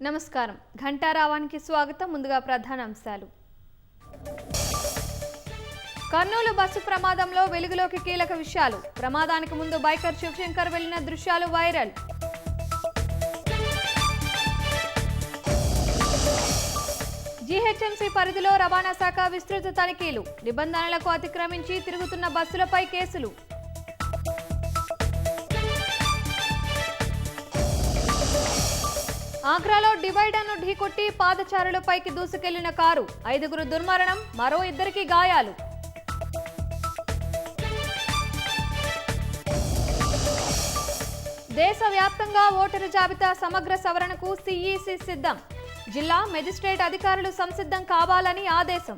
నమస్కారం. ఘంటారావానికి స్వాగతం. ముందుగా ప్రధాన అంశాలు. కర్నూలు బస్సు ప్రమాదంలో వెలుగులోకి కీలక విషయాలు. ప్రమాదానికి ముందు బైకర్ శివశంకర్ వెళ్లిన దృశ్యాలు వైరల్. జీహెచ్ఎంసీ పరిధిలో రవాణా శాఖ విస్తృత తనిఖీలు. నిబంధనలకు అతిక్రమించి తిరుగుతున్న బస్సులపై కేసులు. ఆగ్రాలో డివైడర్ను ఢీకొట్టి పాదచారులపైకి దూసుకెళ్లిన కారు. 5గురు దుర్మరణం, మరో 2కి గాయాలు. దేశవ్యాప్తంగా ఓటరు జాబితా సమగ్ర సవరణకు సిఈసి సిద్ధం. జిల్లా మెజిస్ట్రేట్ అధికారులు సంసిద్ధం కావాలని ఆదేశం.